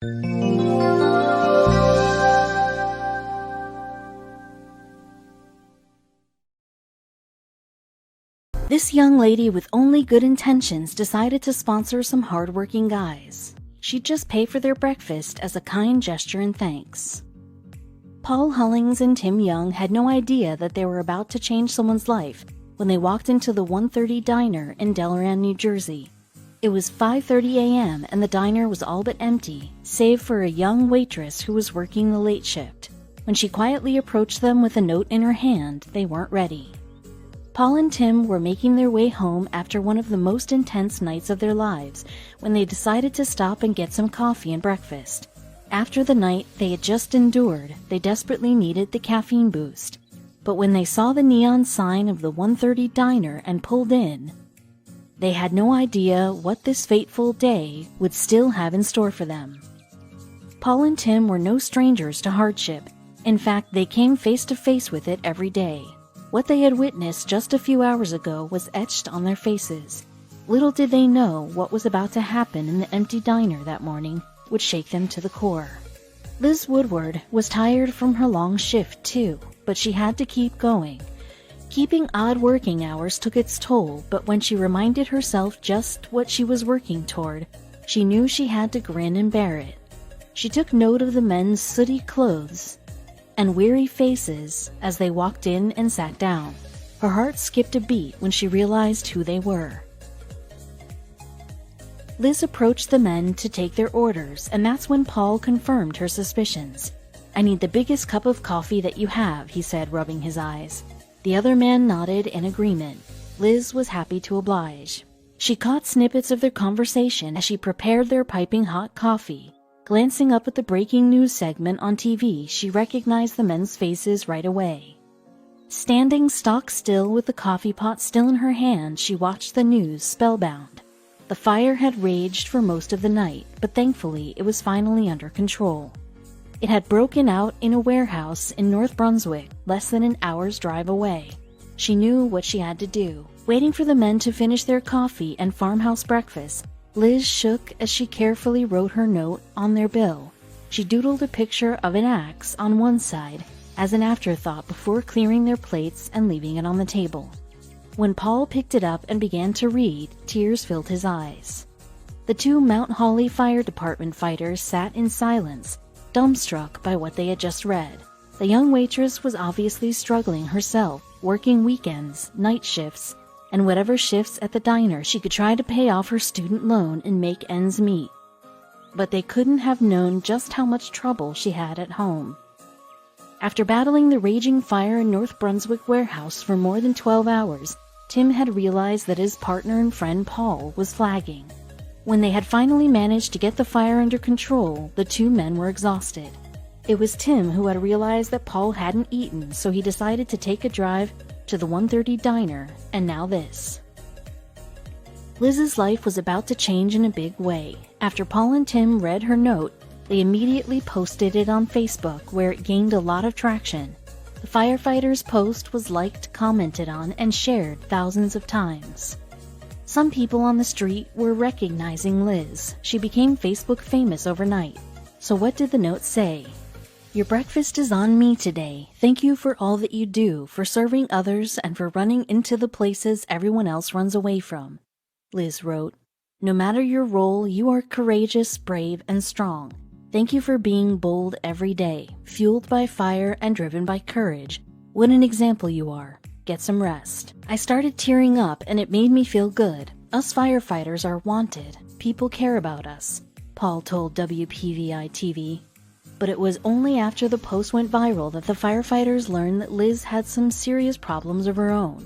This young lady with only good intentions decided to sponsor some hardworking guys. She'd just pay for their breakfast as a kind gesture and thanks. Paul Hullings and Tim Young had no idea that they were about to change someone's life when they walked into the 1:30 diner in Delran, New Jersey. It was 5:30 a.m. and the diner was all but empty, save for a young waitress who was working the late shift. When she quietly approached them with a note in her hand, they weren't ready. Paul and Tim were making their way home after one of the most intense nights of their lives when they decided to stop and get some coffee and breakfast. After the night they had just endured, they desperately needed the caffeine boost. But when they saw the neon sign of the 1:30 diner and pulled in, they had no idea what this fateful day would still have in store for them. Paul and Tim were no strangers to hardship. In fact, they came face to face with it every day. What they had witnessed just a few hours ago was etched on their faces. Little did they know what was about to happen in the empty diner that morning would shake them to the core. Liz Woodward was tired from her long shift too, but she had to keep going. Keeping odd working hours took its toll, but when she reminded herself just what she was working toward, she knew she had to grin and bear it. She took note of the men's sooty clothes and weary faces as they walked in and sat down. Her heart skipped a beat when she realized who they were. Liz approached the men to take their orders, and that's when Paul confirmed her suspicions. "I need the biggest cup of coffee that you have," he said, rubbing his eyes. The other man nodded in agreement. Liz was happy to oblige. She caught snippets of their conversation as she prepared their piping hot coffee. Glancing up at the breaking news segment on TV, she recognized the men's faces right away. Standing stock still with the coffee pot still in her hand, she watched the news, spellbound. The fire had raged for most of the night, but thankfully it was finally under control. It had broken out in a warehouse in North Brunswick, less than an hour's drive away. She knew what she had to do. Waiting for the men to finish their coffee and farmhouse breakfast, Liz shook as she carefully wrote her note on their bill. She doodled a picture of an axe on one side as an afterthought before clearing their plates and leaving it on the table. When Paul picked it up and began to read, tears filled his eyes. The two Mount Holly Fire Department fighters sat in silence, dumbstruck by what they had just read. The young waitress was obviously struggling herself, working weekends, night shifts, and whatever shifts at the diner she could try to pay off her student loan and make ends meet. But they couldn't have known just how much trouble she had at home. After battling the raging fire in North Brunswick warehouse for more than 12 hours, Tim had realized that his partner and friend Paul was flagging. When they had finally managed to get the fire under control, the two men were exhausted. It was Tim who had realized that Paul hadn't eaten, so he decided to take a drive to the 1:30 diner, and now this. Liz's life was about to change in a big way. After Paul and Tim read her note, they immediately posted it on Facebook, where it gained a lot of traction. The Firefighters post was liked, commented on, and shared thousands of times. Some people on the street were recognizing Liz. She became Facebook famous overnight. So what did the note say? "Your breakfast is on me today. Thank you for all that you do, for serving others, and for running into the places everyone else runs away from," Liz wrote. "No matter your role, you are courageous, brave, and strong. Thank you for being bold every day, fueled by fire and driven by courage. What an example you are. Get some rest." I started tearing up, and it made me feel good. Us firefighters are wanted. People care about us, Paul told WPVI TV. But it was only after the post went viral that the firefighters learned that Liz had some serious problems of her own.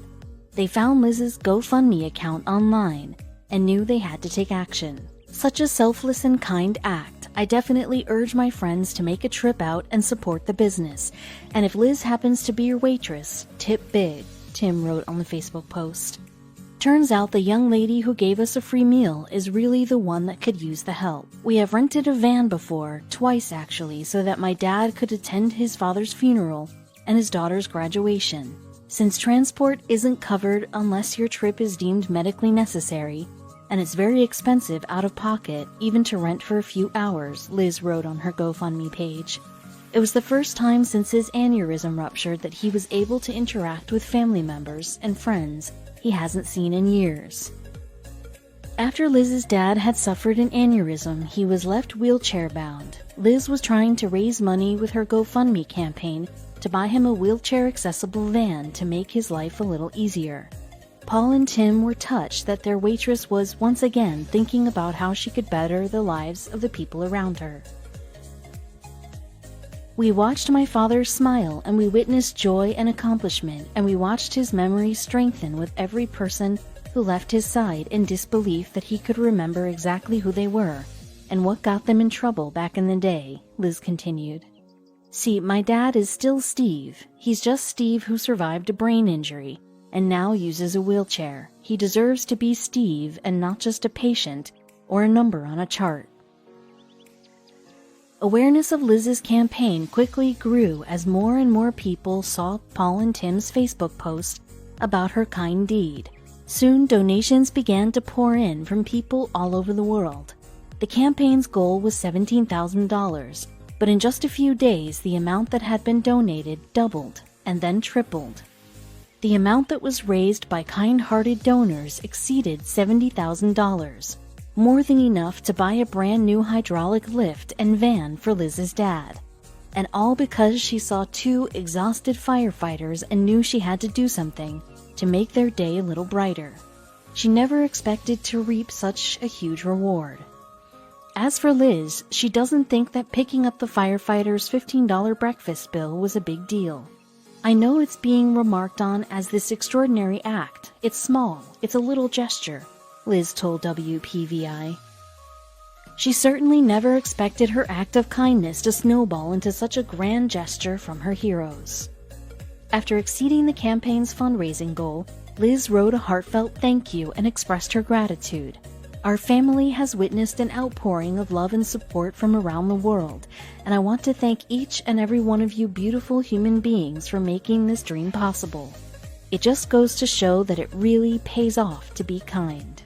They found Liz's GoFundMe account online and knew they had to take action. Such a selfless and kind act. I definitely urge my friends to make a trip out and support the business. And if Liz happens to be your waitress, tip big, Tim wrote on the Facebook post. Turns out the young lady who gave us a free meal is really the one that could use the help. We have rented a van before, twice actually, so that my dad could attend his father's funeral and his daughter's graduation. Since transport isn't covered unless your trip is deemed medically necessary, and it's very expensive out of pocket, even to rent for a few hours, Liz wrote on her GoFundMe page. It was the first time since his aneurysm ruptured that he was able to interact with family members and friends he hasn't seen in years. After Liz's dad had suffered an aneurysm, he was left wheelchair-bound. Liz was trying to raise money with her GoFundMe campaign to buy him a wheelchair-accessible van to make his life a little easier. Paul and Tim were touched that their waitress was once again thinking about how she could better the lives of the people around her. We watched my father smile, and we witnessed joy and accomplishment, and we watched his memory strengthen with every person who left his side in disbelief that he could remember exactly who they were and what got them in trouble back in the day, Liz continued. See, my dad is still Steve. He's just Steve who survived a brain injury and now uses a wheelchair. He deserves to be Steve and not just a patient or a number on a chart. Awareness of Liz's campaign quickly grew as more and more people saw Paul and Tim's Facebook post about her kind deed. Soon, donations began to pour in from people all over the world. The campaign's goal was $17,000, but in just a few days, the amount that had been donated doubled and then tripled. The amount that was raised by kind-hearted donors exceeded $70,000, more than enough to buy a brand new hydraulic lift and van for Liz's dad. And all because she saw two exhausted firefighters and knew she had to do something to make their day a little brighter. She never expected to reap such a huge reward. As for Liz, she doesn't think that picking up the firefighters' $15 breakfast bill was a big deal. I know it's being remarked on as this extraordinary act. It's small, it's a little gesture, Liz told WPVI. She certainly never expected her act of kindness to snowball into such a grand gesture from her heroes. After exceeding the campaign's fundraising goal, Liz wrote a heartfelt thank you and expressed her gratitude. Our family has witnessed an outpouring of love and support from around the world, and I want to thank each and every one of you beautiful human beings for making this dream possible. It just goes to show that it really pays off to be kind.